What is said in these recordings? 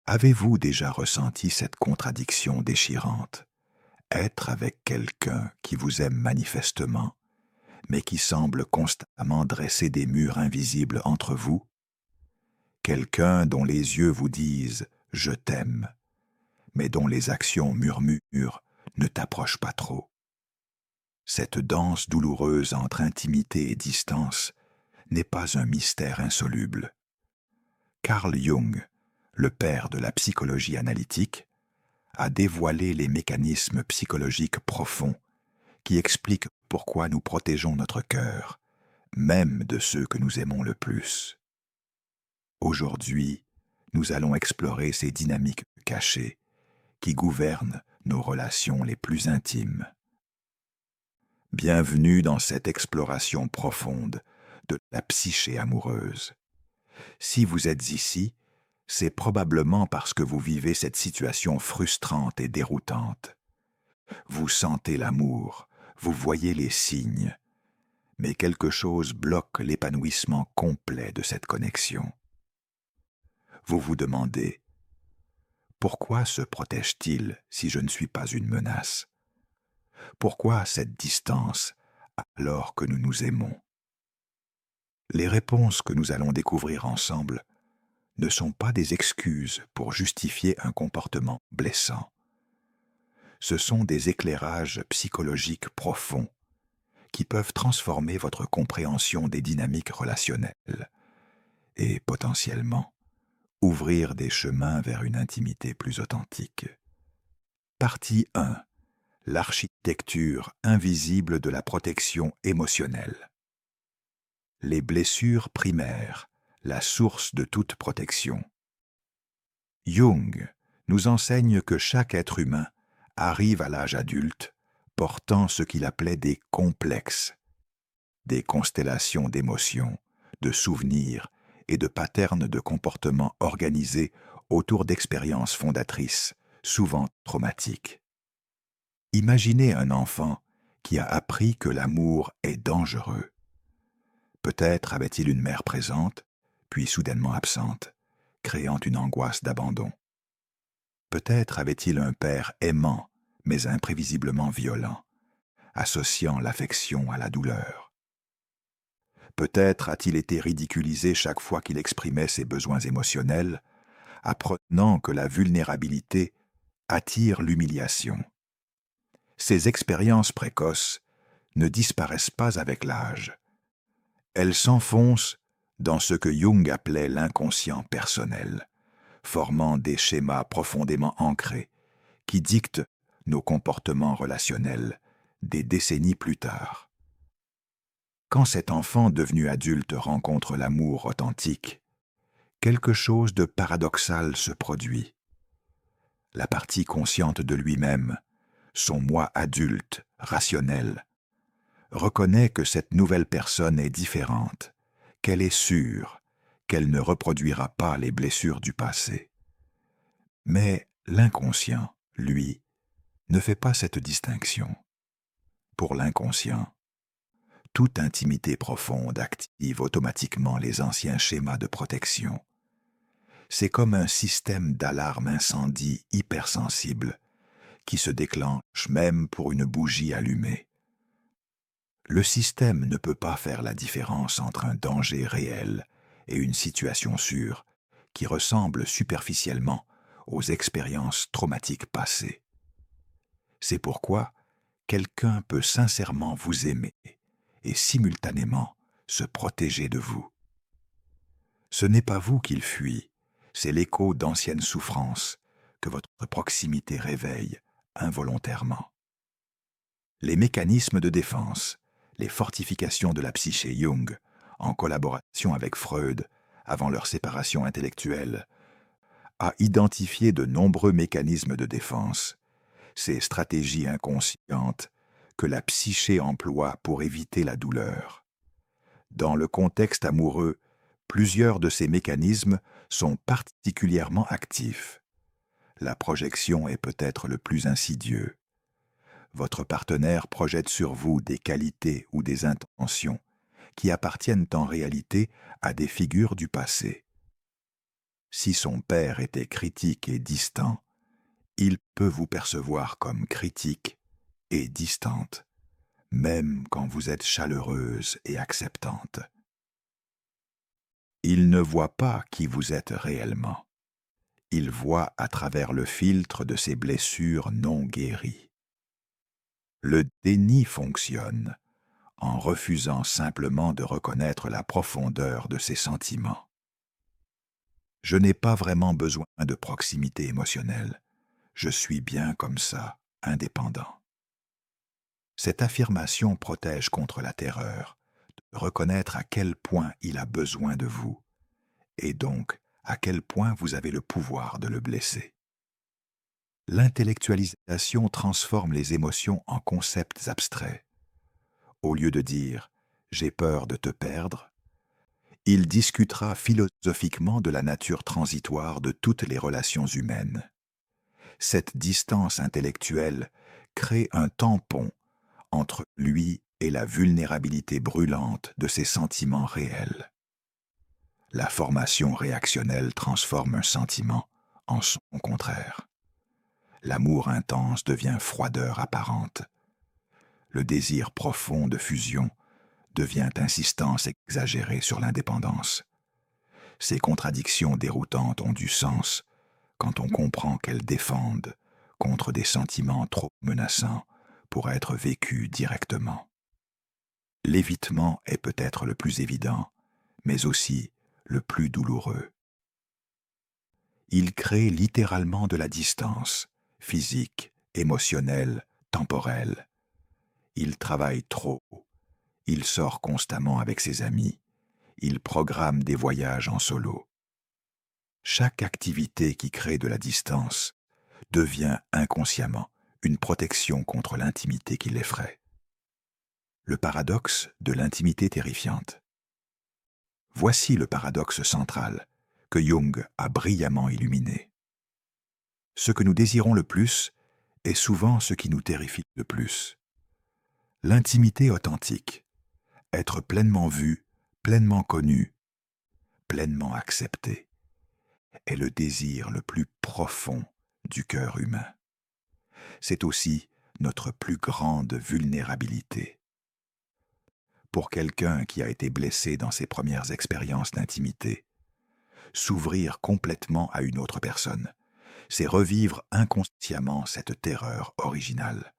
Avez-vous déjà ressenti cette contradiction déchirante? Être avec quelqu'un qui vous aime manifestement, mais qui semble constamment dresser des murs invisibles entre vous? Quelqu'un dont les yeux vous disent « je t'aime », mais dont les actions murmurent « ne t'approche pas trop ». Cette danse douloureuse entre intimité et distance n'est pas un mystère insoluble. Carl Jung, le père de la psychologie analytique, a dévoilé les mécanismes psychologiques profonds qui expliquent pourquoi nous protégeons notre cœur, même de ceux que nous aimons le plus. Aujourd'hui, nous allons explorer ces dynamiques cachées qui gouvernent nos relations les plus intimes. Bienvenue dans cette exploration profonde de la psyché amoureuse. Si vous êtes ici, c'est probablement parce que vous vivez cette situation frustrante et déroutante. Vous sentez l'amour, vous voyez les signes, mais quelque chose bloque l'épanouissement complet de cette connexion. Vous vous demandez, pourquoi se protège-t-il si je ne suis pas une menace? Pourquoi cette distance alors que nous nous aimons? Les réponses que nous allons découvrir ensemble ne sont pas des excuses pour justifier un comportement blessant. Ce sont des éclairages psychologiques profonds qui peuvent transformer votre compréhension des dynamiques relationnelles et, potentiellement, ouvrir des chemins vers une intimité plus authentique. Partie 1. L'architecture invisible de la protection émotionnelle. Les blessures primaires, la source de toute protection. Jung nous enseigne que chaque être humain arrive à l'âge adulte portant ce qu'il appelait des complexes, des constellations d'émotions, de souvenirs et de patterns de comportement organisés autour d'expériences fondatrices, souvent traumatiques. Imaginez un enfant qui a appris que l'amour est dangereux. Peut-être avait-il une mère présente, puis soudainement absente, créant une angoisse d'abandon. Peut-être avait-il un père aimant, mais imprévisiblement violent, associant l'affection à la douleur. Peut-être a-t-il été ridiculisé chaque fois qu'il exprimait ses besoins émotionnels, apprenant que la vulnérabilité attire l'humiliation. Ces expériences précoces ne disparaissent pas avec l'âge. Elles s'enfoncent dans ce que Jung appelait l'inconscient personnel, formant des schémas profondément ancrés qui dictent nos comportements relationnels des décennies plus tard. Quand cet enfant devenu adulte rencontre l'amour authentique, quelque chose de paradoxal se produit. La partie consciente de lui-même, son moi adulte, rationnel, reconnaît que cette nouvelle personne est différente, qu'elle est sûre, qu'elle ne reproduira pas les blessures du passé. Mais l'inconscient, lui, ne fait pas cette distinction. Pour l'inconscient, toute intimité profonde active automatiquement les anciens schémas de protection. C'est comme un système d'alarme incendie hypersensible qui se déclenche même pour une bougie allumée. Le système ne peut pas faire la différence entre un danger réel et une situation sûre qui ressemble superficiellement aux expériences traumatiques passées. C'est pourquoi quelqu'un peut sincèrement vous aimer et simultanément se protéger de vous. Ce n'est pas vous qu'il fuit, c'est l'écho d'anciennes souffrances que votre proximité réveille involontairement. Les mécanismes de défense, les fortifications de la psyché Jung, en collaboration avec Freud, avant leur séparation intellectuelle, a identifié de nombreux mécanismes de défense, ces stratégies inconscientes que la psyché emploie pour éviter la douleur. Dans le contexte amoureux, plusieurs de ces mécanismes sont particulièrement actifs. La projection est peut-être le plus insidieux. Votre partenaire projette sur vous des qualités ou des intentions qui appartiennent en réalité à des figures du passé. Si son père était critique et distant, il peut vous percevoir comme critique et distante, même quand vous êtes chaleureuse et acceptante. Il ne voit pas qui vous êtes réellement. Il voit à travers le filtre de ses blessures non guéries. Le déni fonctionne en refusant simplement de reconnaître la profondeur de ses sentiments. Je n'ai pas vraiment besoin de proximité émotionnelle. Je suis bien comme ça, indépendant. Cette affirmation protège contre la terreur, de reconnaître à quel point il a besoin de vous, et donc à quel point vous avez le pouvoir de le blesser. L'intellectualisation transforme les émotions en concepts abstraits. Au lieu de dire « j'ai peur de te perdre », il discutera philosophiquement de la nature transitoire de toutes les relations humaines. Cette distance intellectuelle crée un tampon entre lui et la vulnérabilité brûlante de ses sentiments réels. La formation réactionnelle transforme un sentiment en son contraire. L'amour intense devient froideur apparente. Le désir profond de fusion devient insistance exagérée sur l'indépendance. Ces contradictions déroutantes ont du sens quand on comprend qu'elles défendent contre des sentiments trop menaçants pour être vécus directement. L'évitement est peut-être le plus évident, mais aussi le plus douloureux. Il crée littéralement de la distance, physique, émotionnelle, temporelle. Il travaille trop, il sort constamment avec ses amis, il programme des voyages en solo. Chaque activité qui crée de la distance devient inconsciemment une protection contre l'intimité qui l'effraie. Le paradoxe de l'intimité terrifiante. Voici le paradoxe central que Jung a brillamment illuminé. Ce que nous désirons le plus est souvent ce qui nous terrifie le plus. L'intimité authentique, être pleinement vu, pleinement connu, pleinement accepté, est le désir le plus profond du cœur humain. C'est aussi notre plus grande vulnérabilité. Pour quelqu'un qui a été blessé dans ses premières expériences d'intimité, s'ouvrir complètement à une autre personne, c'est revivre inconsciemment cette terreur originale.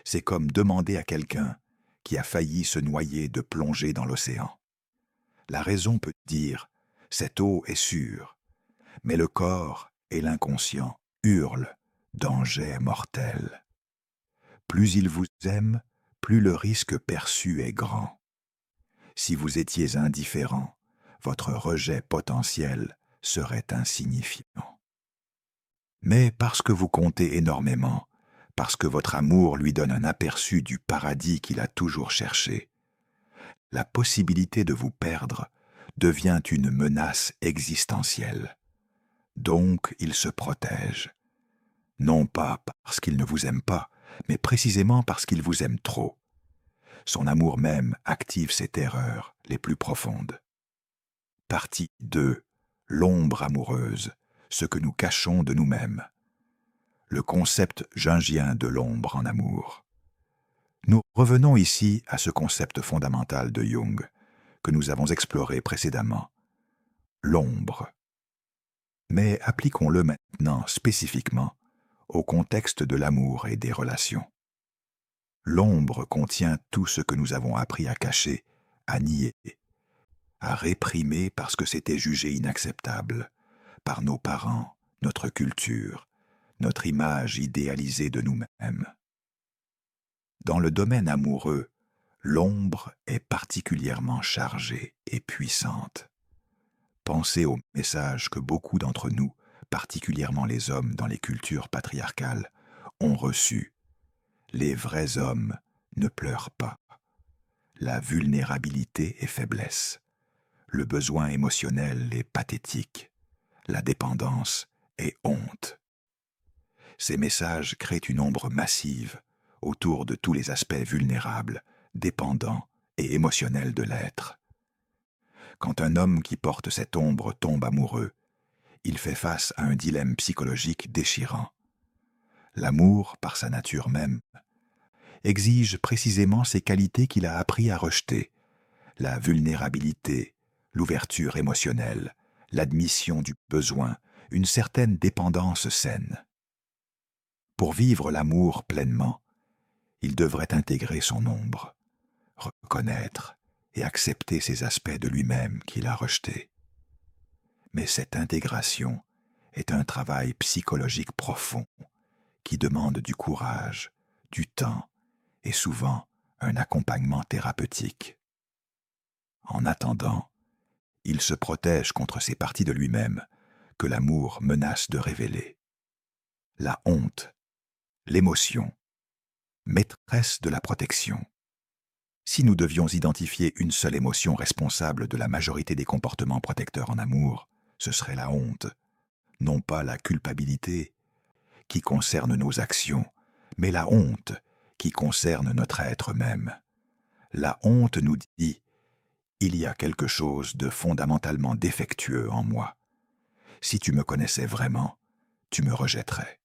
C'est comme demander à quelqu'un qui a failli se noyer de plonger dans l'océan. La raison peut dire « cette eau est sûre », mais le corps et l'inconscient hurlent « danger mortel ». Plus il vous aime, plus le risque perçu est grand. Si vous étiez indifférent, votre rejet potentiel serait insignifiant. Mais parce que vous comptez énormément, parce que votre amour lui donne un aperçu du paradis qu'il a toujours cherché, la possibilité de vous perdre devient une menace existentielle. Donc il se protège. Non pas parce qu'il ne vous aime pas, mais précisément parce qu'il vous aime trop. Son amour même active ses terreurs les plus profondes. Partie 2. L'ombre amoureuse, ce que nous cachons de nous-mêmes. Le concept jungien de l'ombre en amour. Nous revenons ici à ce concept fondamental de Jung, que nous avons exploré précédemment. L'ombre. Mais appliquons-le maintenant spécifiquement au contexte de l'amour et des relations. L'ombre contient tout ce que nous avons appris à cacher, à nier, à réprimer parce que c'était jugé inacceptable par nos parents, notre culture, notre image idéalisée de nous-mêmes. Dans le domaine amoureux, l'ombre est particulièrement chargée et puissante. Pensez au message que beaucoup d'entre nous, particulièrement les hommes dans les cultures patriarcales, ont reçu. Les vrais hommes ne pleurent pas. La vulnérabilité est faiblesse. Le besoin émotionnel est pathétique. La dépendance est honte. Ces messages créent une ombre massive autour de tous les aspects vulnérables, dépendants et émotionnels de l'être. Quand un homme qui porte cette ombre tombe amoureux, il fait face à un dilemme psychologique déchirant. L'amour, par sa nature même, exige précisément ces qualités qu'il a appris à rejeter: la vulnérabilité, l'ouverture émotionnelle, l'admission du besoin, une certaine dépendance saine. Pour vivre l'amour pleinement, il devrait intégrer son ombre, reconnaître et accepter ces aspects de lui-même qu'il a rejetés. Mais cette intégration est un travail psychologique profond qui demande du courage, du temps et souvent un accompagnement thérapeutique. En attendant, il se protège contre ces parties de lui-même que l'amour menace de révéler. La honte, l'émotion, maîtresse de la protection. Si nous devions identifier une seule émotion responsable de la majorité des comportements protecteurs en amour, ce serait la honte, non pas la culpabilité, qui concerne nos actions, mais la honte, qui concerne notre être même. La honte nous dit: il y a quelque chose de fondamentalement défectueux en moi. Si tu me connaissais vraiment, tu me rejetterais.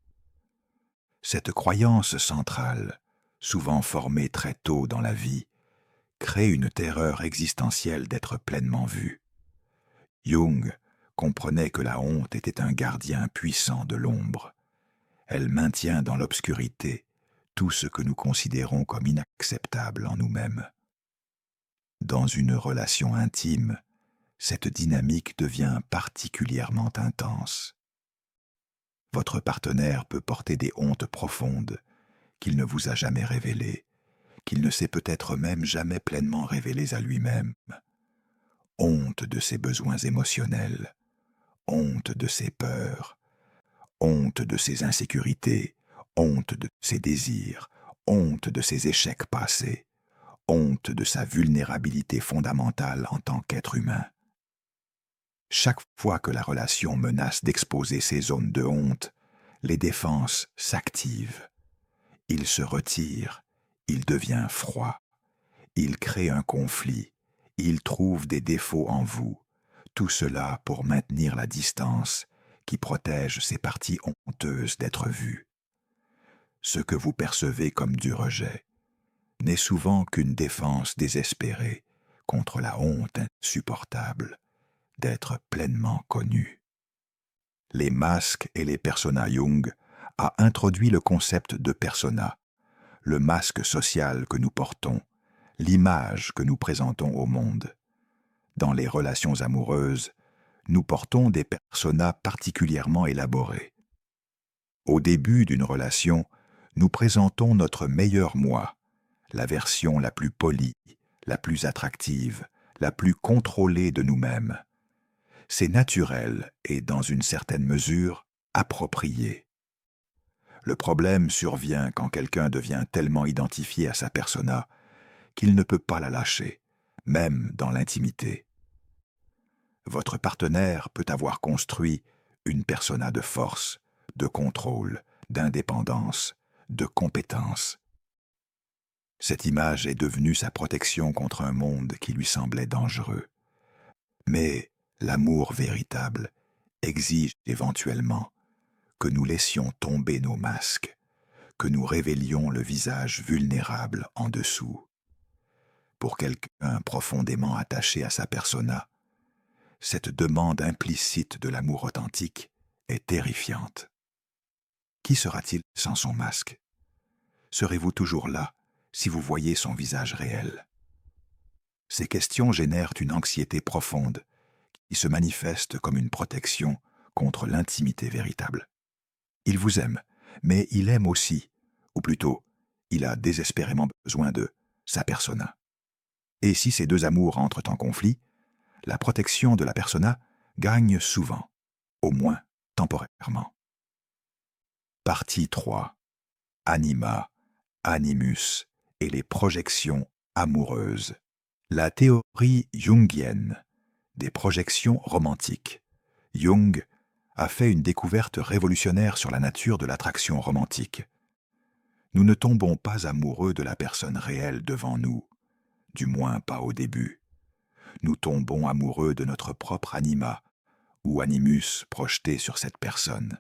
Cette croyance centrale, souvent formée très tôt dans la vie, crée une terreur existentielle d'être pleinement vu. Jung comprenait que la honte était un gardien puissant de l'ombre. Elle maintient dans l'obscurité tout ce que nous considérons comme inacceptable en nous-mêmes. Dans une relation intime, cette dynamique devient particulièrement intense. Votre partenaire peut porter des hontes profondes qu'il ne vous a jamais révélées, qu'il ne s'est peut-être même jamais pleinement révélées à lui-même. Honte de ses besoins émotionnels, honte de ses peurs, honte de ses insécurités, honte de ses désirs, honte de ses échecs passés, honte de sa vulnérabilité fondamentale en tant qu'être humain. Chaque fois que la relation menace d'exposer ces zones de honte, les défenses s'activent. Il se retire, il devient froid, il crée un conflit, il trouve des défauts en vous, tout cela pour maintenir la distance qui protège ces parties honteuses d'être vues. Ce que vous percevez comme du rejet n'est souvent qu'une défense désespérée contre la honte insupportable d'être pleinement connu. Les masques et les personas Jung a introduit le concept de persona, le masque social que nous portons, l'image que nous présentons au monde. Dans les relations amoureuses, nous portons des personas particulièrement élaborés. Au début d'une relation, nous présentons notre meilleur moi, la version la plus polie, la plus attractive, la plus contrôlée de nous-mêmes. C'est naturel et, dans une certaine mesure, approprié. Le problème survient quand quelqu'un devient tellement identifié à sa persona qu'il ne peut pas la lâcher, même dans l'intimité. Votre partenaire peut avoir construit une persona de force, de contrôle, d'indépendance, de compétence. Cette image est devenue sa protection contre un monde qui lui semblait dangereux. Mais l'amour véritable exige éventuellement que nous laissions tomber nos masques, que nous révélions le visage vulnérable en dessous. Pour quelqu'un profondément attaché à sa persona, cette demande implicite de l'amour authentique est terrifiante. Qui sera-t-il sans son masque? Serez-vous toujours là si vous voyez son visage réel? Ces questions génèrent une anxiété profonde qui se manifeste comme une protection contre l'intimité véritable. Il vous aime, mais il aime aussi, ou plutôt, il a désespérément besoin de sa persona. Et si ces deux amours entrent en conflit, la protection de la persona gagne souvent, au moins temporairement. Partie 3. Anima, animus et les projections amoureuses. La théorie jungienne des projections romantiques. Jung a fait une découverte révolutionnaire sur la nature de l'attraction romantique. Nous ne tombons pas amoureux de la personne réelle devant nous, du moins pas au début. Nous tombons amoureux de notre propre anima, ou animus projeté sur cette personne.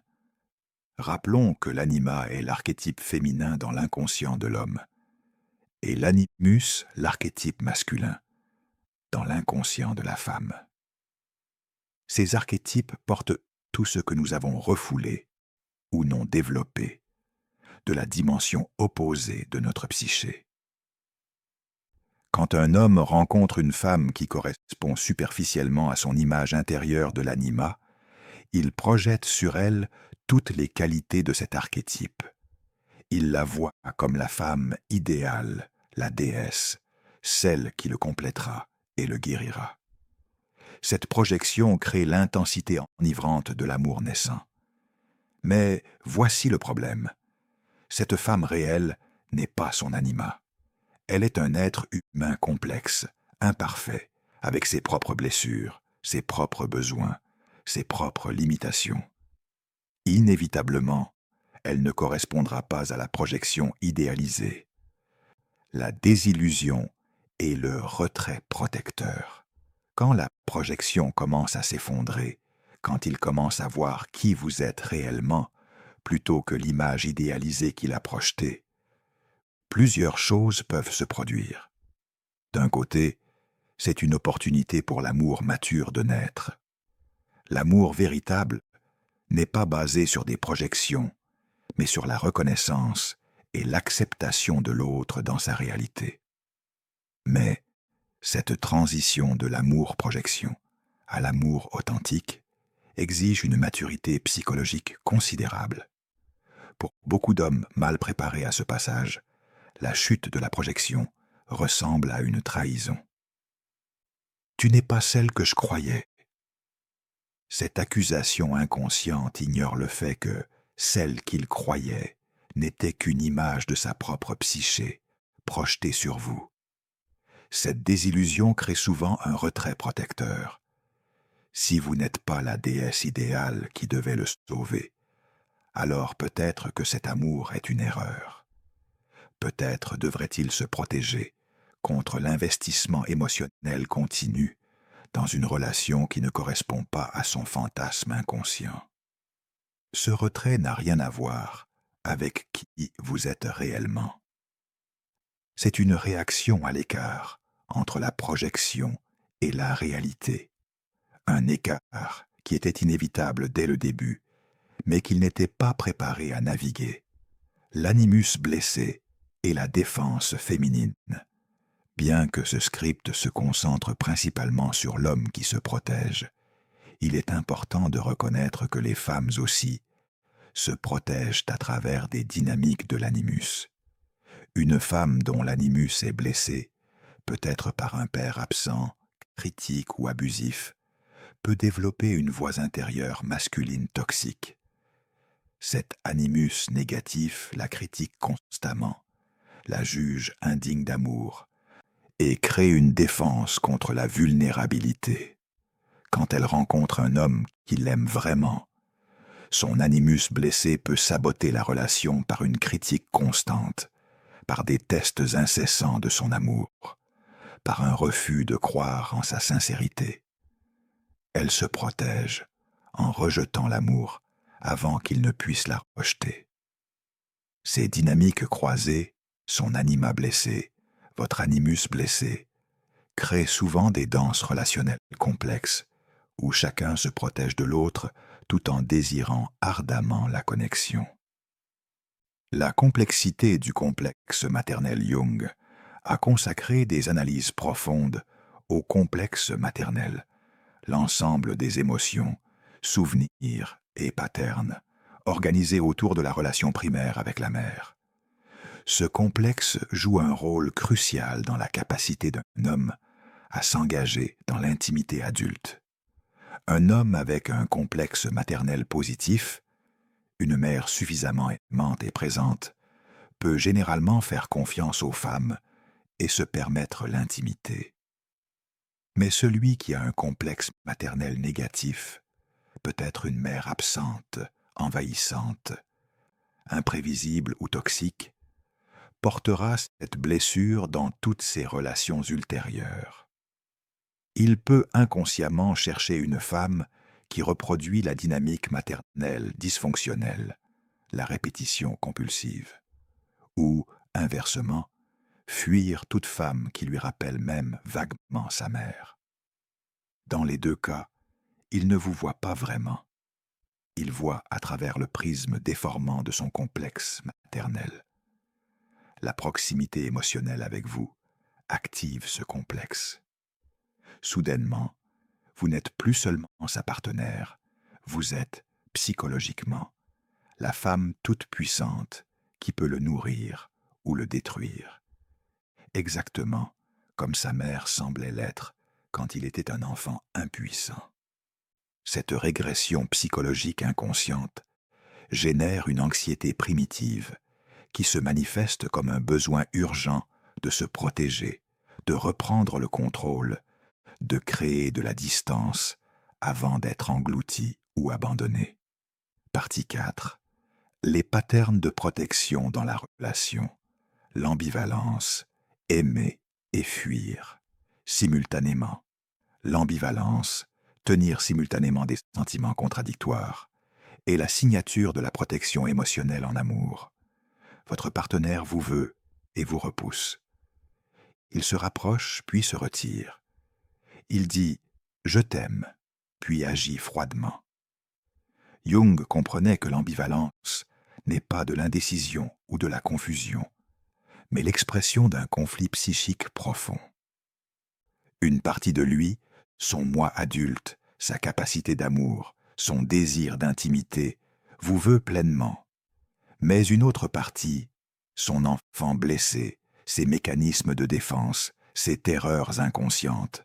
Rappelons que l'anima est l'archétype féminin dans l'inconscient de l'homme, et l'animus l'archétype masculin dans l'inconscient de la femme. Ces archétypes portent tout ce que nous avons refoulé ou non développé de la dimension opposée de notre psyché. Quand un homme rencontre une femme qui correspond superficiellement à son image intérieure de l'anima, il projette sur elle toutes les qualités de cet archétype. Il la voit comme la femme idéale, la déesse, celle qui le complétera et le guérira. Cette projection crée l'intensité enivrante de l'amour naissant. Mais voici le problème. Cette femme réelle n'est pas son anima. Elle est un être humain complexe, imparfait, avec ses propres blessures, ses propres besoins, ses propres limitations. Inévitablement, elle ne correspondra pas à la projection idéalisée. La désillusion est le retrait protecteur. Quand la projection commence à s'effondrer, quand il commence à voir qui vous êtes réellement, plutôt que l'image idéalisée qu'il a projetée, plusieurs choses peuvent se produire. D'un côté, c'est une opportunité pour l'amour mature de naître. L'amour véritable n'est pas basé sur des projections, mais sur la reconnaissance et l'acceptation de l'autre dans sa réalité. Mais cette transition de l'amour-projection à l'amour authentique exige une maturité psychologique considérable. Pour beaucoup d'hommes mal préparés à ce passage, la chute de la projection ressemble à une trahison. Tu n'es pas celle que je croyais. Cette accusation inconsciente ignore le fait que celle qu'il croyait n'était qu'une image de sa propre psyché, projetée sur vous. Cette désillusion crée souvent un retrait protecteur. Si vous n'êtes pas la déesse idéale qui devait le sauver, alors peut-être que cet amour est une erreur. Peut-être devrait-il se protéger contre l'investissement émotionnel continu dans une relation qui ne correspond pas à son fantasme inconscient. Ce retrait n'a rien à voir avec qui vous êtes réellement. C'est une réaction à l'écart entre la projection et la réalité. Un écart qui était inévitable dès le début, mais qu'il n'était pas préparé à naviguer. L'animus blessé et la défense féminine. Bien que ce script se concentre principalement sur l'homme qui se protège, il est important de reconnaître que les femmes aussi se protègent à travers des dynamiques de l'animus. Une femme dont l'animus est blessé, peut-être par un père absent, critique ou abusif, peut développer une voix intérieure masculine toxique. Cet animus négatif la critique constamment, la juge indigne d'amour, et crée une défense contre la vulnérabilité. Quand elle rencontre un homme qui l'aime vraiment, son animus blessé peut saboter la relation par une critique constante, par des tests incessants de son amour, par un refus de croire en sa sincérité. Elle se protège en rejetant l'amour avant qu'il ne puisse la rejeter. Ces dynamiques croisées, son anima blessé, votre animus blessé, créent souvent des danses relationnelles complexes où chacun se protège de l'autre tout en désirant ardemment la connexion. La complexité du complexe maternel Jung a consacré des analyses profondes au complexe maternel, l'ensemble des émotions, souvenirs et patterns, organisés autour de la relation primaire avec la mère. Ce complexe joue un rôle crucial dans la capacité d'un homme à s'engager dans l'intimité adulte. Un homme avec un complexe maternel positif, une mère suffisamment aimante et présente, peut généralement faire confiance aux femmes et se permettre l'intimité. Mais celui qui a un complexe maternel négatif peut être une mère absente, envahissante, imprévisible ou toxique, portera cette blessure dans toutes ses relations ultérieures. Il peut inconsciemment chercher une femme qui reproduit la dynamique maternelle dysfonctionnelle, la répétition compulsive. Ou, inversement, fuir toute femme qui lui rappelle même vaguement sa mère. Dans les deux cas, il ne vous voit pas vraiment. Il voit à travers le prisme déformant de son complexe maternel. La proximité émotionnelle avec vous active ce complexe. Soudainement, vous n'êtes plus seulement sa partenaire, vous êtes, psychologiquement, la femme toute puissante qui peut le nourrir ou le détruire. Exactement comme sa mère semblait l'être quand il était un enfant impuissant. Cette régression psychologique inconsciente génère une anxiété primitive qui se manifeste comme un besoin urgent de se protéger, de reprendre le contrôle, de créer de la distance avant d'être englouti ou abandonné. Partie 4. Les patterns de protection dans la relation, l'ambivalence, aimer et fuir, simultanément. L'ambivalence, tenir simultanément des sentiments contradictoires, est la signature de la protection émotionnelle en amour. Votre partenaire vous veut et vous repousse. Il se rapproche puis se retire. Il dit « je t'aime » puis agit froidement. Jung comprenait que l'ambivalence n'est pas de l'indécision ou de la confusion, mais l'expression d'un conflit psychique profond. Une partie de lui, son moi adulte, sa capacité d'amour, son désir d'intimité, vous veut pleinement. Mais une autre partie, son enfant blessé, ses mécanismes de défense, ses terreurs inconscientes,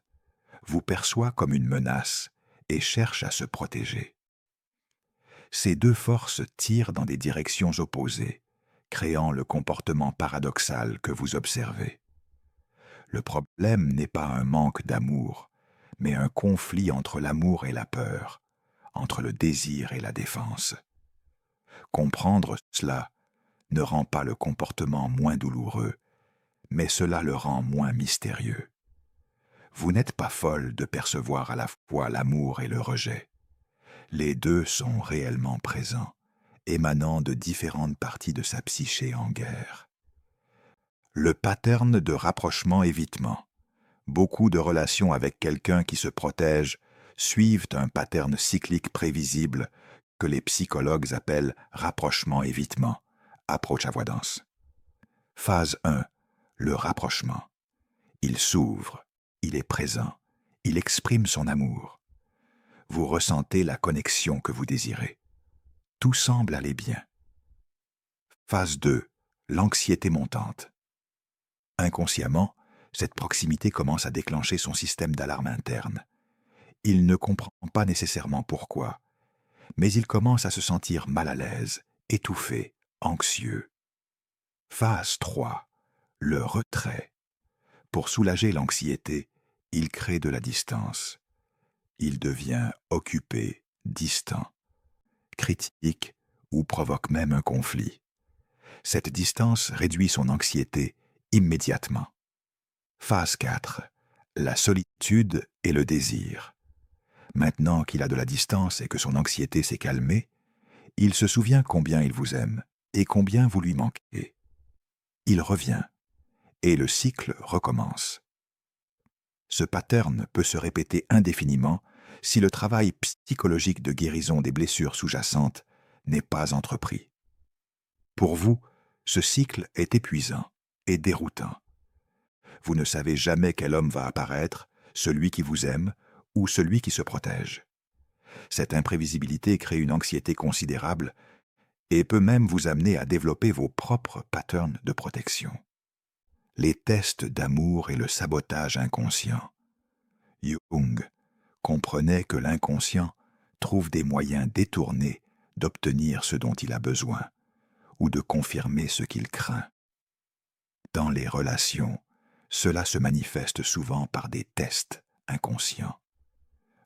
vous perçoit comme une menace et cherche à se protéger. Ces deux forces tirent dans des directions opposées, créant le comportement paradoxal que vous observez. Le problème n'est pas un manque d'amour, mais un conflit entre l'amour et la peur, entre le désir et la défense. Comprendre cela ne rend pas le comportement moins douloureux, mais cela le rend moins mystérieux. Vous n'êtes pas folle de percevoir à la fois l'amour et le rejet. Les deux sont réellement présents, émanant de différentes parties de sa psyché en guerre. Le pattern de rapprochement-évitement. Beaucoup de relations avec quelqu'un qui se protège suivent un pattern cyclique prévisible que les psychologues appellent rapprochement-évitement, approach avoidance. Phase 1. Le rapprochement. Il s'ouvre, il est présent, il exprime son amour. Vous ressentez la connexion que vous désirez. Tout semble aller bien. Phase 2. L'anxiété montante. Inconsciemment, cette proximité commence à déclencher son système d'alarme interne. Il ne comprend pas nécessairement pourquoi, mais il commence à se sentir mal à l'aise, étouffé, anxieux. Phase 3. Le retrait. Pour soulager l'anxiété, il crée de la distance. Il devient occupé, distant, critique ou provoque même un conflit. Cette distance réduit son anxiété immédiatement. Phase 4. La solitude et le désir. Maintenant qu'il a de la distance et que son anxiété s'est calmée, il se souvient combien il vous aime et combien vous lui manquez. Il revient, et le cycle recommence. Ce pattern peut se répéter indéfiniment si le travail psychologique de guérison des blessures sous-jacentes n'est pas entrepris. Pour vous, ce cycle est épuisant et déroutant. Vous ne savez jamais quel homme va apparaître, celui qui vous aime ou celui qui se protège. Cette imprévisibilité crée une anxiété considérable et peut même vous amener à développer vos propres patterns de protection. Les tests d'amour et le sabotage inconscient. Jung comprenait que l'inconscient trouve des moyens détournés d'obtenir ce dont il a besoin ou de confirmer ce qu'il craint. Dans les relations, cela se manifeste souvent par des tests inconscients.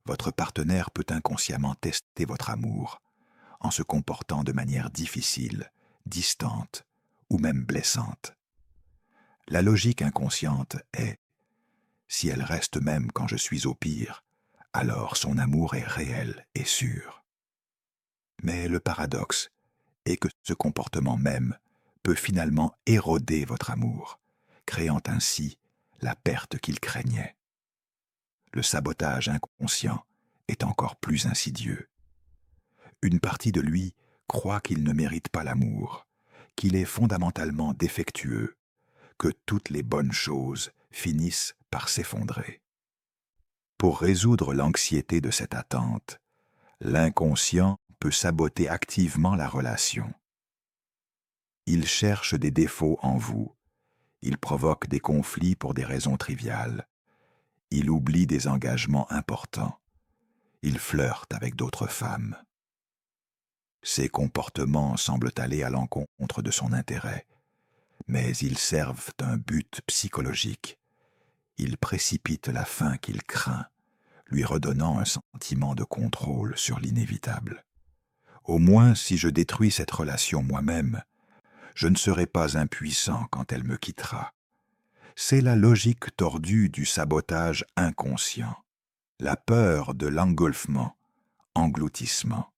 Votre partenaire peut inconsciemment tester votre amour en se comportant de manière difficile, distante ou même blessante. La logique inconsciente est « si elle reste même quand je suis au pire, alors son amour est réel et sûr. Mais le paradoxe est que ce comportement même peut finalement éroder votre amour, créant ainsi la perte qu'il craignait. Le sabotage inconscient est encore plus insidieux. Une partie de lui croit qu'il ne mérite pas l'amour, qu'il est fondamentalement défectueux, que toutes les bonnes choses finissent par s'effondrer. Pour résoudre l'anxiété de cette attente, l'inconscient peut saboter activement la relation. Il cherche des défauts en vous, il provoque des conflits pour des raisons triviales, il oublie des engagements importants, il flirte avec d'autres femmes. Ses comportements semblent aller à l'encontre de son intérêt, mais ils servent un but psychologique. Ils précipitent la fin qu'il craint, lui redonnant un sentiment de contrôle sur l'inévitable. Au moins, si je détruis cette relation moi-même, je ne serai pas impuissant quand elle me quittera. C'est la logique tordue du sabotage inconscient, la peur de l'engulfement, engloutissement.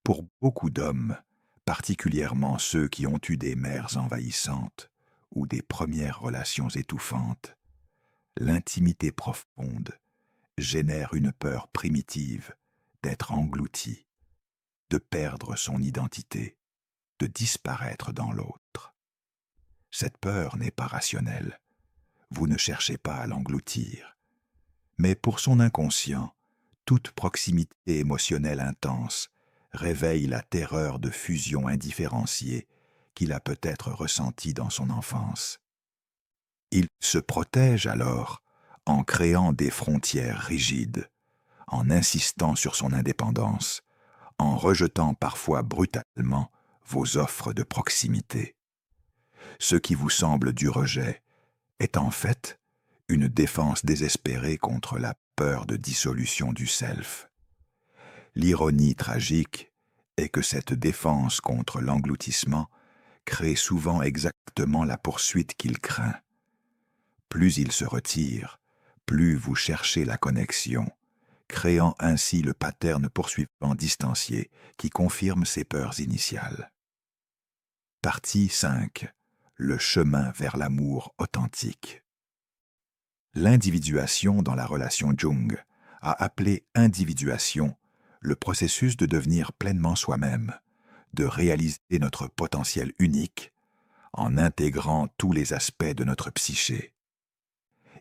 Pour beaucoup d'hommes, particulièrement ceux qui ont eu des mères envahissantes ou des premières relations étouffantes, l'intimité profonde génère une peur primitive d'être englouti, de perdre son identité, de disparaître dans l'autre. Cette peur n'est pas rationnelle. Vous ne cherchez pas à l'engloutir. Mais pour son inconscient, toute proximité émotionnelle intense réveille la terreur de fusion indifférenciée qu'il a peut-être ressentie dans son enfance. Il se protège alors en créant des frontières rigides, en insistant sur son indépendance, en rejetant parfois brutalement vos offres de proximité. Ce qui vous semble du rejet est en fait une défense désespérée contre la peur de dissolution du self. L'ironie tragique est que cette défense contre l'engloutissement crée souvent exactement la poursuite qu'il craint. Plus il se retire, plus vous cherchez la connexion, créant ainsi le pattern poursuivant distancié qui confirme ses peurs initiales. Partie 5. Le chemin vers l'amour authentique. L'individuation dans la relation Jung a appelé individuation le processus de devenir pleinement soi-même, de réaliser notre potentiel unique en intégrant tous les aspects de notre psyché,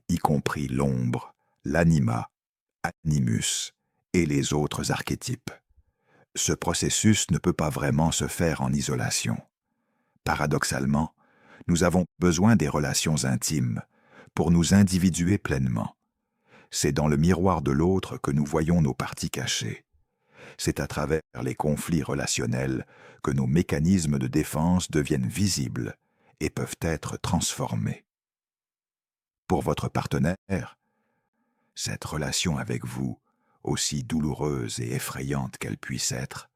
y compris l'ombre, l'anima, animus et les autres archétypes. Ce processus ne peut pas vraiment se faire en isolation. Paradoxalement, nous avons besoin des relations intimes pour nous individuer pleinement. C'est dans le miroir de l'autre que nous voyons nos parties cachées. C'est à travers les conflits relationnels que nos mécanismes de défense deviennent visibles et peuvent être transformés. Pour votre partenaire, cette relation avec vous, aussi douloureuse et effrayante qu'elle puisse être,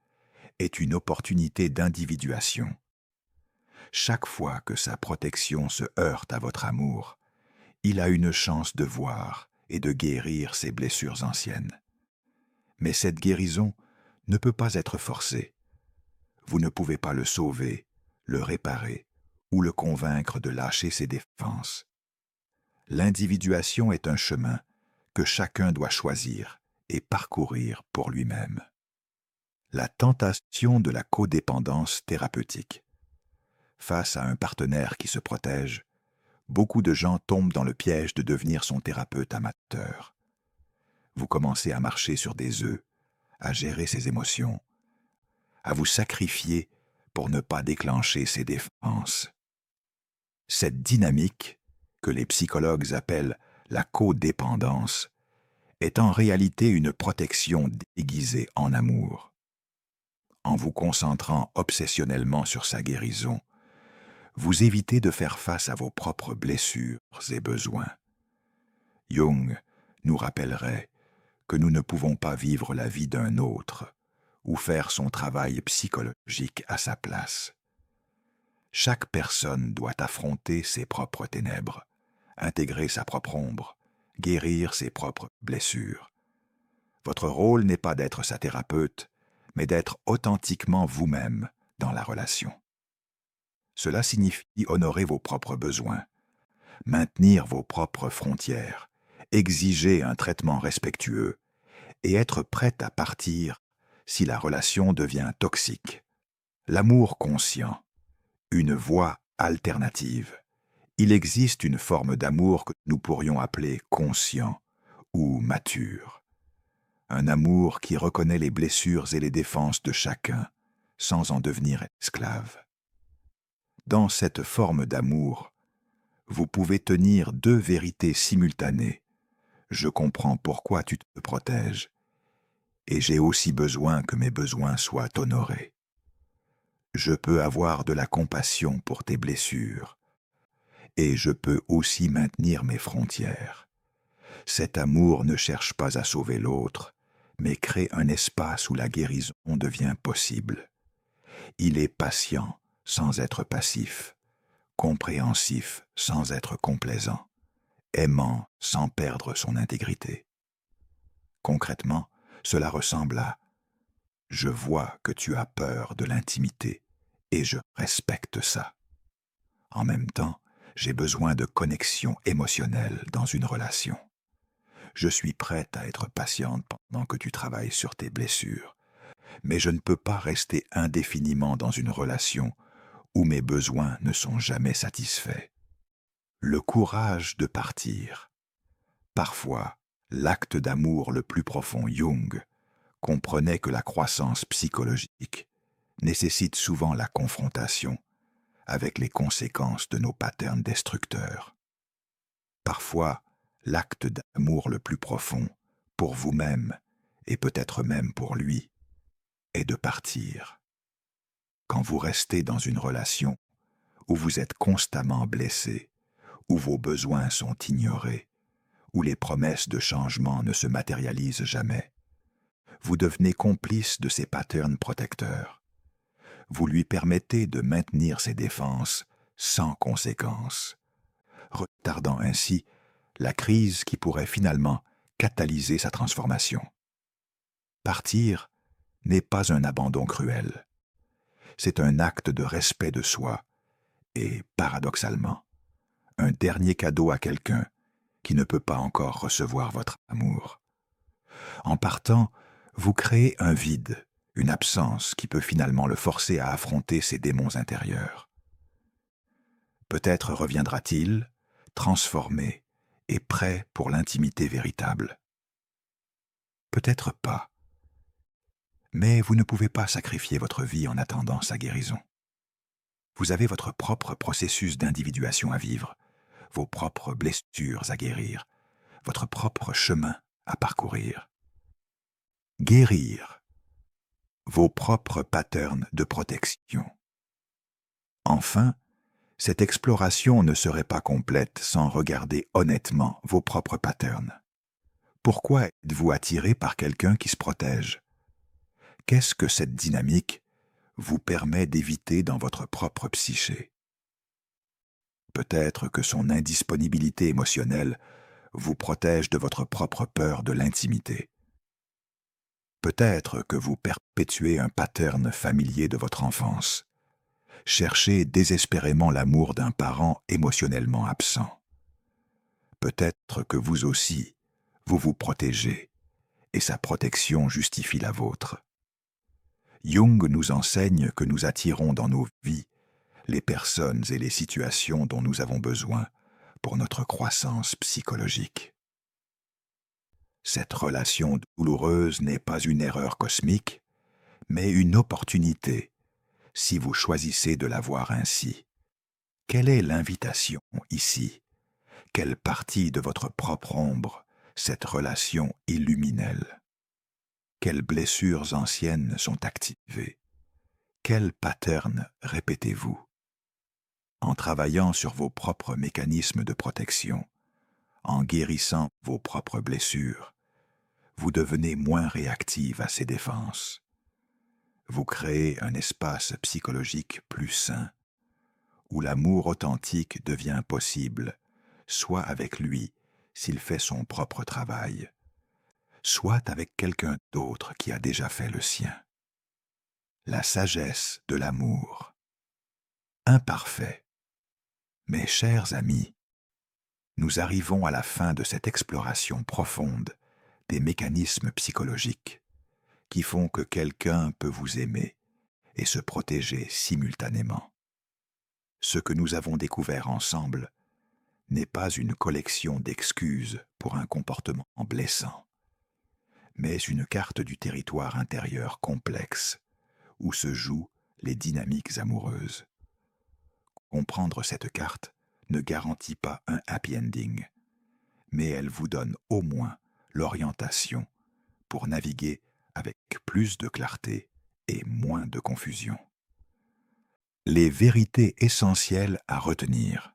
est une opportunité d'individuation. Chaque fois que sa protection se heurte à votre amour, il a une chance de voir et de guérir ses blessures anciennes. Mais cette guérison ne peut pas être forcée. Vous ne pouvez pas le sauver, le réparer ou le convaincre de lâcher ses défenses. L'individuation est un chemin que chacun doit choisir et parcourir pour lui-même. La tentation de la codépendance thérapeutique. Face à un partenaire qui se protège, beaucoup de gens tombent dans le piège de devenir son thérapeute amateur. Vous commencez à marcher sur des œufs, à gérer ses émotions, à vous sacrifier pour ne pas déclencher ses défenses. Cette dynamique, que les psychologues appellent la codépendance, est en réalité une protection déguisée en amour. En vous concentrant obsessionnellement sur sa guérison, vous évitez de faire face à vos propres blessures et besoins. Jung nous rappellerait que nous ne pouvons pas vivre la vie d'un autre ou faire son travail psychologique à sa place. Chaque personne doit affronter ses propres ténèbres, intégrer sa propre ombre, guérir ses propres blessures. Votre rôle n'est pas d'être sa thérapeute, mais d'être authentiquement vous-même dans la relation. Cela signifie honorer vos propres besoins, maintenir vos propres frontières, exiger un traitement respectueux et être prête à partir si la relation devient toxique. L'amour conscient, une voie alternative. Il existe une forme d'amour que nous pourrions appeler conscient ou mature. Un amour qui reconnaît les blessures et les défenses de chacun, sans en devenir esclave. Dans cette forme d'amour, vous pouvez tenir deux vérités simultanées. Je comprends pourquoi tu te protèges, et j'ai aussi besoin que mes besoins soient honorés. Je peux avoir de la compassion pour tes blessures, et je peux aussi maintenir mes frontières. Cet amour ne cherche pas à sauver l'autre, mais crée un espace où la guérison devient possible. Il est patient sans être passif, compréhensif sans être complaisant, aimant sans perdre son intégrité. Concrètement, cela ressemble à « Je vois que tu as peur de l'intimité et je respecte ça. En même temps, j'ai besoin de connexion émotionnelle dans une relation. Je suis prête à être patiente pendant que tu travailles sur tes blessures, mais je ne peux pas rester indéfiniment dans une relation où mes besoins ne sont jamais satisfaits. » Le courage de partir. Parfois, l'acte d'amour le plus profond, Jung, comprenait que la croissance psychologique nécessite souvent la confrontation avec les conséquences de nos patterns destructeurs. Parfois, l'acte d'amour le plus profond, pour vous-même et peut-être même pour lui, est de partir. Quand vous restez dans une relation où vous êtes constamment blessé, où vos besoins sont ignorés, où les promesses de changement ne se matérialisent jamais, vous devenez complice de ces patterns protecteurs. Vous lui permettez de maintenir ses défenses sans conséquence, retardant ainsi la crise qui pourrait finalement catalyser sa transformation. Partir n'est pas un abandon cruel. C'est un acte de respect de soi et, paradoxalement, un dernier cadeau à quelqu'un qui ne peut pas encore recevoir votre amour. En partant, vous créez un vide, une absence qui peut finalement le forcer à affronter ses démons intérieurs. Peut-être reviendra-t-il, transformé et prêt pour l'intimité véritable. Peut-être pas. Mais vous ne pouvez pas sacrifier votre vie en attendant sa guérison. Vous avez votre propre processus d'individuation à vivre, vos propres blessures à guérir, votre propre chemin à parcourir. Guérir vos propres patterns de protection. Enfin, cette exploration ne serait pas complète sans regarder honnêtement vos propres patterns. Pourquoi êtes-vous attiré par quelqu'un qui se protège? Qu'est-ce que cette dynamique vous permet d'éviter dans votre propre psyché? Peut-être que son indisponibilité émotionnelle vous protège de votre propre peur de l'intimité. Peut-être que vous perpétuez un pattern familier de votre enfance. Cherchez désespérément l'amour d'un parent émotionnellement absent. Peut-être que vous aussi, vous vous protégez, et sa protection justifie la vôtre. Jung nous enseigne que nous attirons dans nos vies les personnes et les situations dont nous avons besoin pour notre croissance psychologique. Cette relation douloureuse n'est pas une erreur cosmique, mais une opportunité, si vous choisissez de la voir ainsi. Quelle est l'invitation ici? Quelle partie de votre propre ombre cette relation illumine-t-elle? Quelles blessures anciennes sont activées? Quels patterns répétez-vous? En travaillant sur vos propres mécanismes de protection, en guérissant vos propres blessures, vous devenez moins réactive à ces défenses. Vous créez un espace psychologique plus sain, où l'amour authentique devient possible, soit avec lui, s'il fait son propre travail, soit avec quelqu'un d'autre qui a déjà fait le sien. La sagesse de l'amour. Imparfait. Mes chers amis, nous arrivons à la fin de cette exploration profonde des mécanismes psychologiques qui font que quelqu'un peut vous aimer et se protéger simultanément. Ce que nous avons découvert ensemble n'est pas une collection d'excuses pour un comportement blessant, mais une carte du territoire intérieur complexe où se jouent les dynamiques amoureuses. Comprendre cette carte ne garantit pas un happy ending, mais elle vous donne au moins l'orientation pour naviguer avec plus de clarté et moins de confusion. Les vérités essentielles à retenir.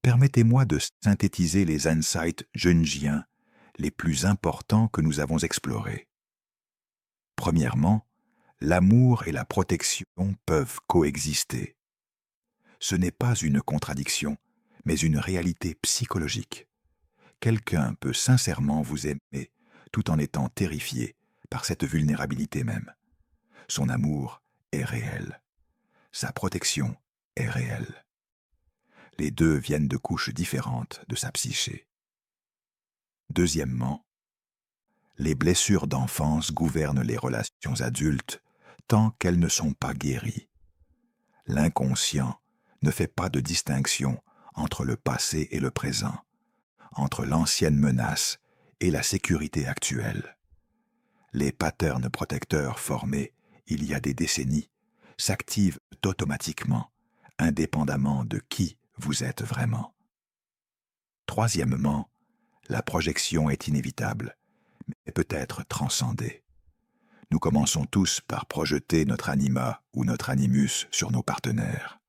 Permettez-moi de synthétiser les insights jungiens les plus importants que nous avons explorés. Premièrement, l'amour et la protection peuvent coexister. Ce n'est pas une contradiction, mais une réalité psychologique. Quelqu'un peut sincèrement vous aimer tout en étant terrifié par cette vulnérabilité même. Son amour est réel. Sa protection est réelle. Les deux viennent de couches différentes de sa psyché. Deuxièmement, les blessures d'enfance gouvernent les relations adultes tant qu'elles ne sont pas guéries. L'inconscient ne fait pas de distinction entre le passé et le présent, entre l'ancienne menace et la sécurité actuelle. Les patterns protecteurs formés il y a des décennies s'activent automatiquement, indépendamment de qui vous êtes vraiment. Troisièmement, la projection est inévitable, mais peut être transcendée. Nous commençons tous par projeter notre anima ou notre animus sur nos partenaires.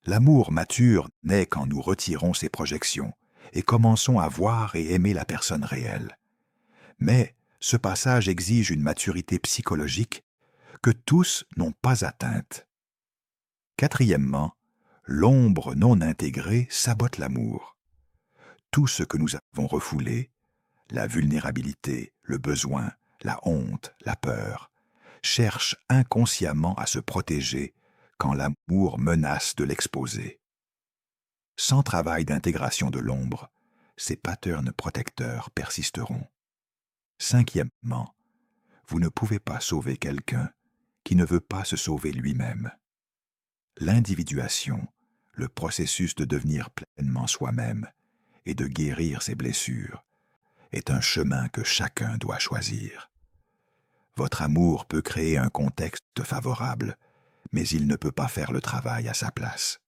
L'amour mature naît quand nous retirons ces projections et commençons à voir et aimer la personne réelle. Mais ce passage exige une maturité psychologique que tous n'ont pas atteinte. Quatrièmement, l'ombre non intégrée sabote l'amour. Tout ce que nous avons refoulé, la vulnérabilité, le besoin, la honte, la peur, cherche inconsciemment à se protéger quand l'amour menace de l'exposer. Sans travail d'intégration de l'ombre, ces patterns protecteurs persisteront. Cinquièmement, vous ne pouvez pas sauver quelqu'un qui ne veut pas se sauver lui-même. L'individuation, le processus de devenir pleinement soi-même et de guérir ses blessures, est un chemin que chacun doit choisir. Votre amour peut créer un contexte favorable, mais il ne peut pas faire le travail à sa place.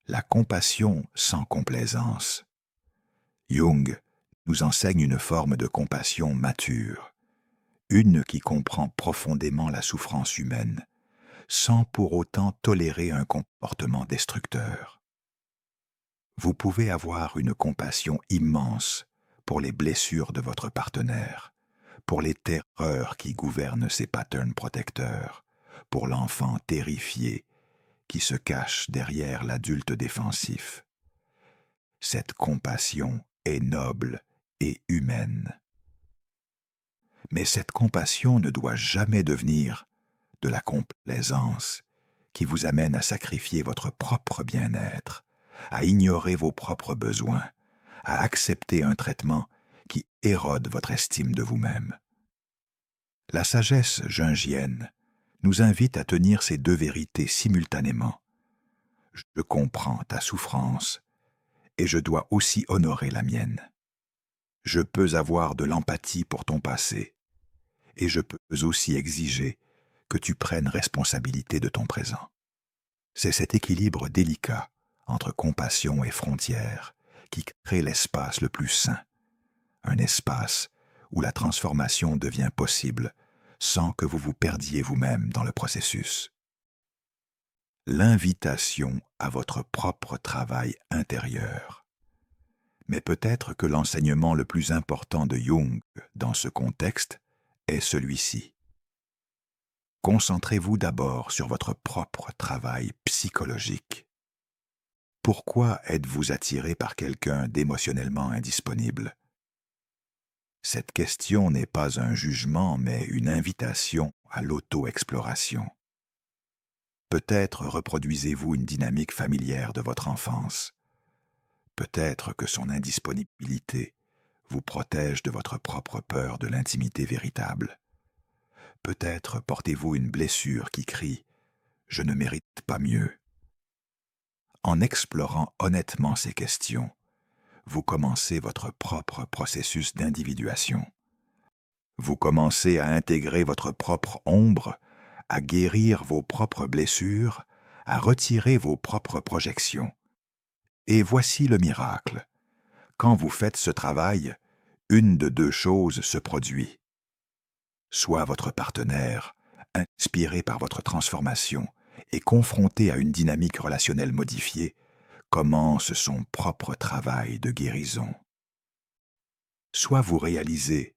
La compassion sans complaisance. Jung nous enseigne une forme de compassion mature, une qui comprend profondément la souffrance humaine, sans pour autant tolérer un comportement destructeur. Vous pouvez avoir une compassion immense pour les blessures de votre partenaire, pour les terreurs qui gouvernent ses patterns protecteurs, pour l'enfant terrifié qui se cache derrière l'adulte défensif. Cette compassion est noble et humaine. Mais cette compassion ne doit jamais devenir de la complaisance qui vous amène à sacrifier votre propre bien-être, à ignorer vos propres besoins, à accepter un traitement qui érode votre estime de vous-même. La sagesse jungienne nous invite à tenir ces deux vérités simultanément. Je comprends ta souffrance et je dois aussi honorer la mienne. Je peux avoir de l'empathie pour ton passé et je peux aussi exiger que tu prennes responsabilité de ton présent. C'est cet équilibre délicat entre compassion et frontières qui crée l'espace le plus sain, un espace où la transformation devient possible sans que vous vous perdiez vous-même dans le processus. L'invitation à votre propre travail intérieur. Mais peut-être que l'enseignement le plus important de Jung dans ce contexte est celui-ci. Concentrez-vous d'abord sur votre propre travail psychologique. Pourquoi êtes-vous attiré par quelqu'un d'émotionnellement indisponible? Cette question n'est pas un jugement, mais une invitation à l'auto-exploration. Peut-être reproduisez-vous une dynamique familière de votre enfance. Peut-être que son indisponibilité vous protège de votre propre peur de l'intimité véritable. Peut-être portez-vous une blessure qui crie « Je ne mérite pas mieux ». En explorant honnêtement ces questions, vous commencez votre propre processus d'individuation. Vous commencez à intégrer votre propre ombre, à guérir vos propres blessures, à retirer vos propres projections. Et voici le miracle. Quand vous faites ce travail, une de deux choses se produit. Soit votre partenaire, inspiré par votre transformation et confronté à une dynamique relationnelle modifiée, commence son propre travail de guérison. Soit vous réalisez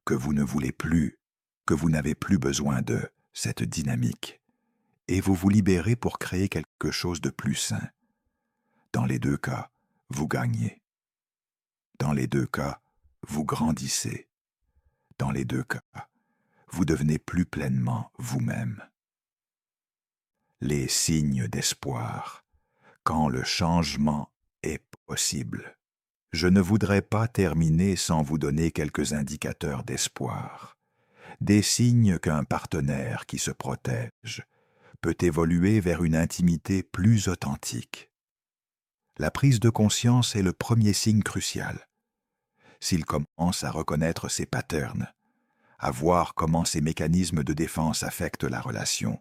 que vous ne voulez plus, que vous n'avez plus besoin de cette dynamique, et vous vous libérez pour créer quelque chose de plus sain. Dans les deux cas, vous gagnez. Dans les deux cas, vous grandissez. Dans les deux cas, vous devenez plus pleinement vous-même. Les signes d'espoir, quand le changement est possible. Je ne voudrais pas terminer sans vous donner quelques indicateurs d'espoir, des signes qu'un partenaire qui se protège peut évoluer vers une intimité plus authentique. La prise de conscience est le premier signe crucial. S'il commence à reconnaître ses patterns, à voir comment ces mécanismes de défense affectent la relation,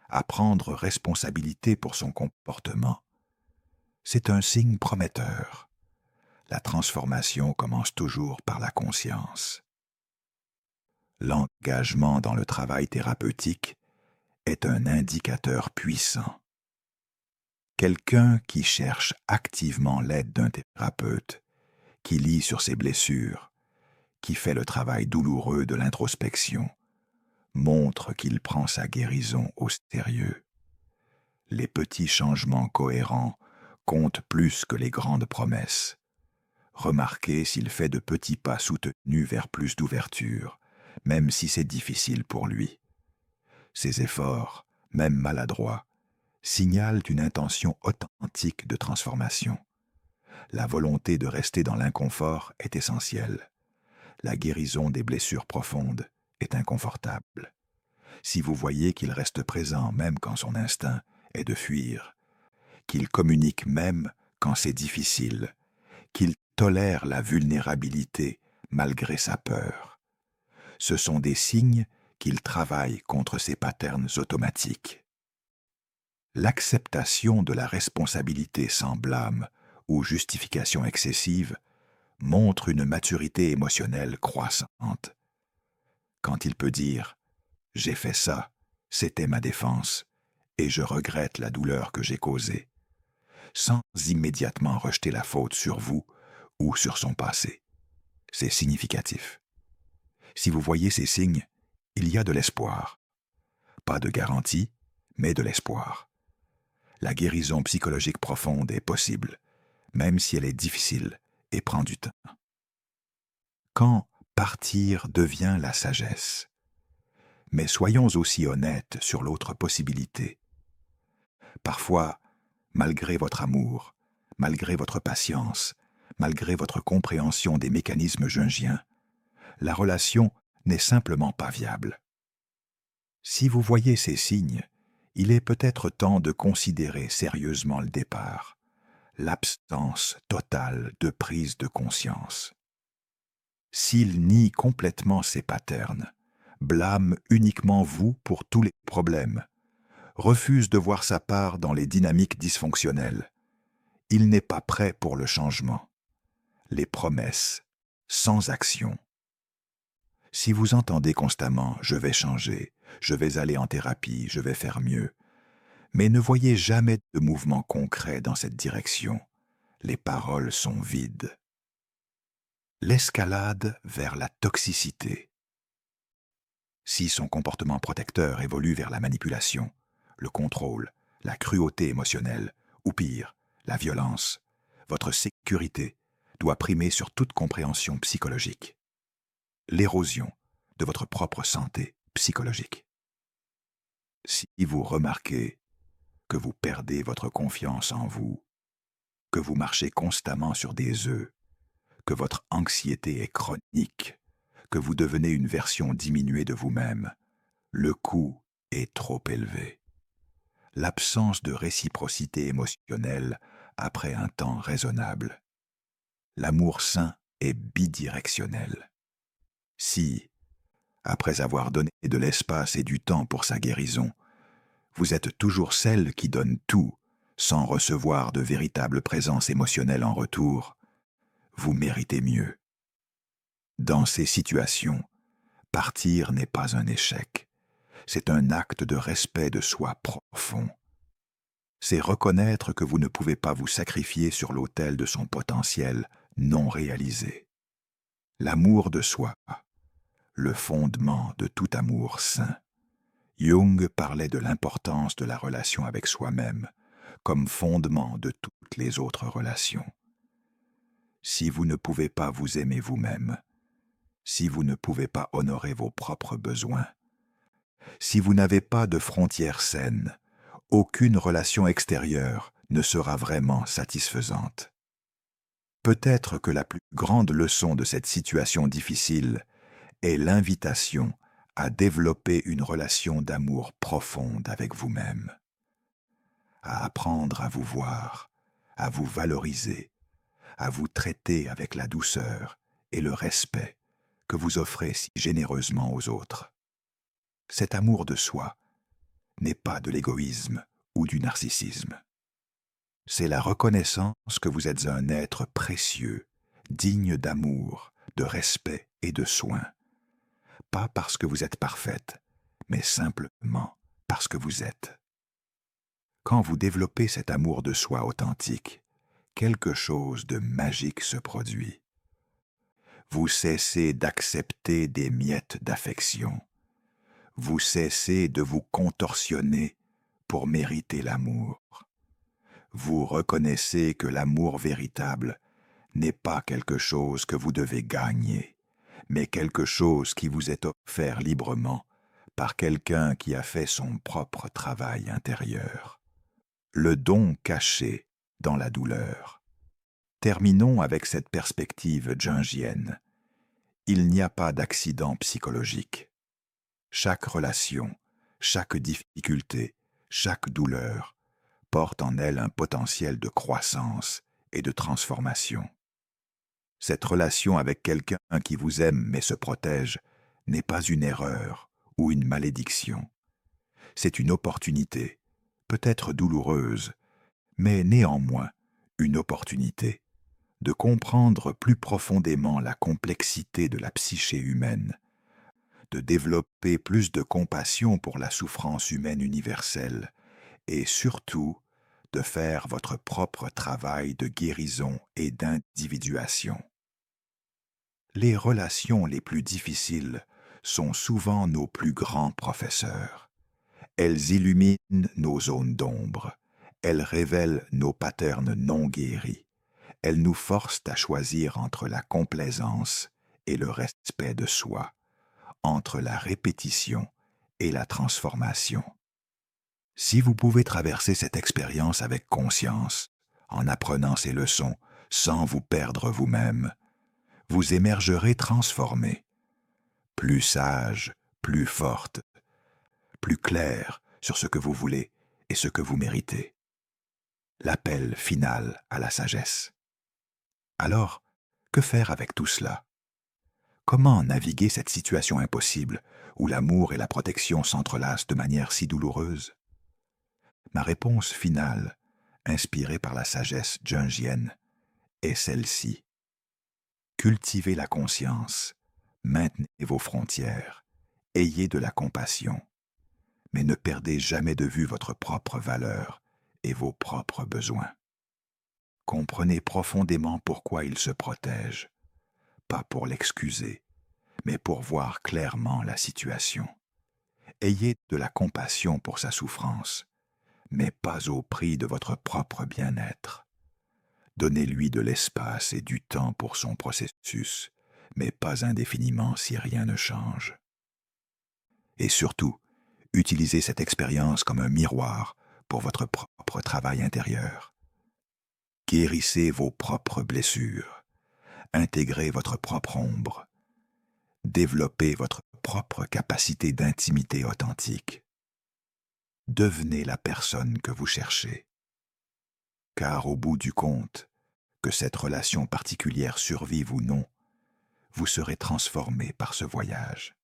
à prendre responsabilité pour son comportement, c'est un signe prometteur. La transformation commence toujours par la conscience. L'engagement dans le travail thérapeutique est un indicateur puissant. Quelqu'un qui cherche activement l'aide d'un thérapeute, qui lit sur ses blessures, qui fait le travail douloureux de l'introspection, montre qu'il prend sa guérison au sérieux. Les petits changements cohérents comptent plus que les grandes promesses. Remarquez s'il fait de petits pas soutenus vers plus d'ouverture, même si c'est difficile pour lui. Ces efforts, même maladroits, signalent une intention authentique de transformation. La volonté de rester dans l'inconfort est essentielle. La guérison des blessures profondes est inconfortable. Si vous voyez qu'il reste présent même quand son instinct est de fuir, qu'il communique même quand c'est difficile, qu'il tolère la vulnérabilité malgré sa peur, ce sont des signes qu'il travaille contre ses patterns automatiques. L'acceptation de la responsabilité sans blâme ou justification excessive montre une maturité émotionnelle croissante. Quand il peut dire « J'ai fait ça, c'était ma défense, et je regrette la douleur que j'ai causée », sans immédiatement rejeter la faute sur vous ou sur son passé. C'est significatif. Si vous voyez ces signes, il y a de l'espoir. Pas de garantie, mais de l'espoir. La guérison psychologique profonde est possible, même si elle est difficile et prend du temps. Quand partir devient la sagesse. Mais soyons aussi honnêtes sur l'autre possibilité. Parfois, malgré votre amour, malgré votre patience, malgré votre compréhension des mécanismes jungiens, la relation n'est simplement pas viable. Si vous voyez ces signes, il est peut-être temps de considérer sérieusement le départ, l'absence totale de prise de conscience. S'il nie complètement ses patterns, blâme uniquement vous pour tous les problèmes, refuse de voir sa part dans les dynamiques dysfonctionnelles, il n'est pas prêt pour le changement. Les promesses, sans action. Si vous entendez constamment « je vais changer, je vais aller en thérapie, je vais faire mieux », mais ne voyez jamais de mouvement concret dans cette direction, les paroles sont vides. L'escalade vers la toxicité. Si son comportement protecteur évolue vers la manipulation, le contrôle, la cruauté émotionnelle, ou pire, la violence, votre sécurité doit primer sur toute compréhension psychologique. l'érosion de votre propre santé psychologique. Si vous remarquez que vous perdez votre confiance en vous, que vous marchez constamment sur des œufs, que votre anxiété est chronique, que vous devenez une version diminuée de vous-même, le coût est trop élevé. L'absence de réciprocité émotionnelle après un temps raisonnable. L'amour sain est bidirectionnel. Si, après avoir donné de l'espace et du temps pour sa guérison, vous êtes toujours celle qui donne tout sans recevoir de véritable présence émotionnelle en retour, vous méritez mieux. Dans ces situations, partir n'est pas un échec, c'est un acte de respect de soi profond. C'est reconnaître que vous ne pouvez pas vous sacrifier sur l'autel de son potentiel non réalisé. L'amour de soi, le fondement de tout amour sain. Jung parlait de l'importance de la relation avec soi-même comme fondement de toutes les autres relations. Si vous ne pouvez pas vous aimer vous-même, si vous ne pouvez pas honorer vos propres besoins, si vous n'avez pas de frontières saines, aucune relation extérieure ne sera vraiment satisfaisante. Peut-être que la plus grande leçon de cette situation difficile est l'invitation à développer une relation d'amour profonde avec vous-même, à apprendre à vous voir, à vous valoriser, à vous traiter avec la douceur et le respect que vous offrez si généreusement aux autres. Cet amour de soi n'est pas de l'égoïsme ou du narcissisme. C'est la reconnaissance que vous êtes un être précieux, digne d'amour, de respect et de soin. Pas parce que vous êtes parfaite, mais simplement parce que vous êtes. Quand vous développez cet amour de soi authentique, quelque chose de magique se produit. Vous cessez d'accepter des miettes d'affection. Vous cessez de vous contorsionner pour mériter l'amour. Vous reconnaissez que l'amour véritable n'est pas quelque chose que vous devez gagner, mais quelque chose qui vous est offert librement par quelqu'un qui a fait son propre travail intérieur. Le don caché dans la douleur. Terminons avec cette perspective jungienne. Il n'y a pas d'accident psychologique. Chaque relation, chaque difficulté, chaque douleur porte en elle un potentiel de croissance et de transformation. Cette relation avec quelqu'un qui vous aime mais se protège n'est pas une erreur ou une malédiction. C'est une opportunité, peut-être douloureuse, mais néanmoins une opportunité de comprendre plus profondément la complexité de la psyché humaine, de développer plus de compassion pour la souffrance humaine universelle et surtout de faire votre propre travail de guérison et d'individuation. Les relations les plus difficiles sont souvent nos plus grands professeurs. Elles illuminent nos zones d'ombre, elles révèlent nos patterns non guéris, elles nous forcent à choisir entre la complaisance et le respect de soi, entre la répétition et la transformation. Si vous pouvez traverser cette expérience avec conscience, en apprenant ces leçons sans vous perdre vous-même, vous émergerez transformé, plus sage, plus forte, plus clair sur ce que vous voulez et ce que vous méritez. L'appel final à la sagesse. Alors, que faire avec tout cela? Comment naviguer cette situation impossible où l'amour et la protection s'entrelacent de manière si douloureuse? Ma réponse finale, inspirée par la sagesse jungienne, est celle-ci. Cultivez la conscience, maintenez vos frontières, ayez de la compassion, mais ne perdez jamais de vue votre propre valeur et vos propres besoins. Comprenez profondément pourquoi il se protège, pas pour l'excuser, mais pour voir clairement la situation. Ayez de la compassion pour sa souffrance, mais pas au prix de votre propre bien-être. Donnez-lui de l'espace et du temps pour son processus, mais pas indéfiniment si rien ne change. Et surtout, utilisez cette expérience comme un miroir pour votre propre travail intérieur. Guérissez vos propres blessures, intégrez votre propre ombre, développez votre propre capacité d'intimité authentique. Devenez la personne que vous cherchez. Car au bout du compte, que cette relation particulière survive ou non, vous serez transformé par ce voyage.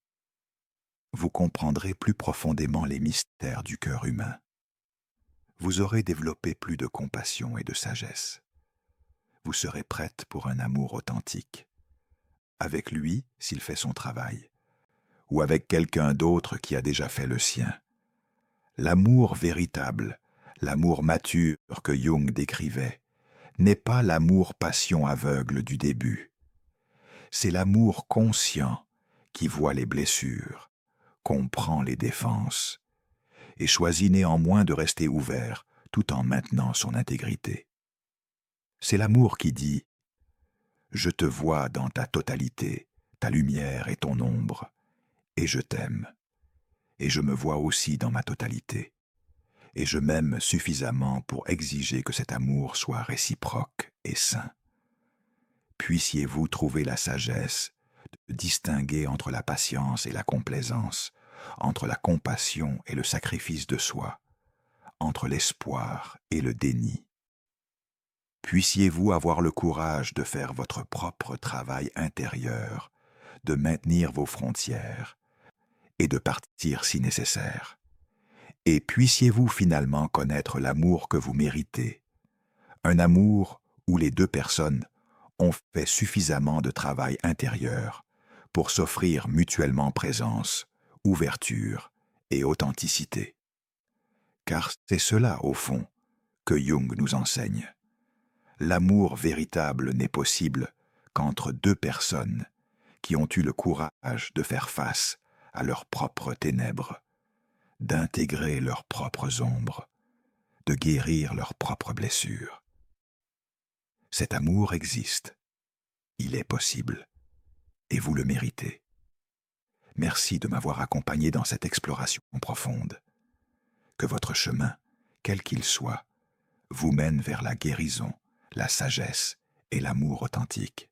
Vous comprendrez plus profondément les mystères du cœur humain. Vous aurez développé plus de compassion et de sagesse. Vous serez prête pour un amour authentique. Avec lui, s'il fait son travail, ou avec quelqu'un d'autre qui a déjà fait le sien. L'amour véritable, l'amour mature que Jung décrivait, n'est pas l'amour-passion aveugle du début. C'est l'amour conscient qui voit les blessures, comprend les défenses, et choisit néanmoins de rester ouvert tout en maintenant son intégrité. C'est l'amour qui dit « Je te vois dans ta totalité, ta lumière et ton ombre, et je t'aime, et je me vois aussi dans ma totalité, et je m'aime suffisamment pour exiger que cet amour soit réciproque et sain. Puissiez-vous trouver la sagesse de distinguer entre la patience et la complaisance, entre la compassion et le sacrifice de soi, entre l'espoir et le déni. Puissiez-vous avoir le courage de faire votre propre travail intérieur, de maintenir vos frontières et de partir si nécessaire. Et puissiez-vous finalement connaître l'amour que vous méritez, un amour où les deux personnes ont fait suffisamment de travail intérieur pour s'offrir mutuellement présence, ouverture et authenticité. Car c'est cela, au fond, que Jung nous enseigne. L'amour véritable n'est possible qu'entre deux personnes qui ont eu le courage de faire face à leurs propres ténèbres, d'intégrer leurs propres ombres, de guérir leurs propres blessures. Cet amour existe, il est possible, et vous le méritez. Merci de m'avoir accompagné dans cette exploration profonde. Que votre chemin, quel qu'il soit, vous mène vers la guérison, la sagesse et l'amour authentique.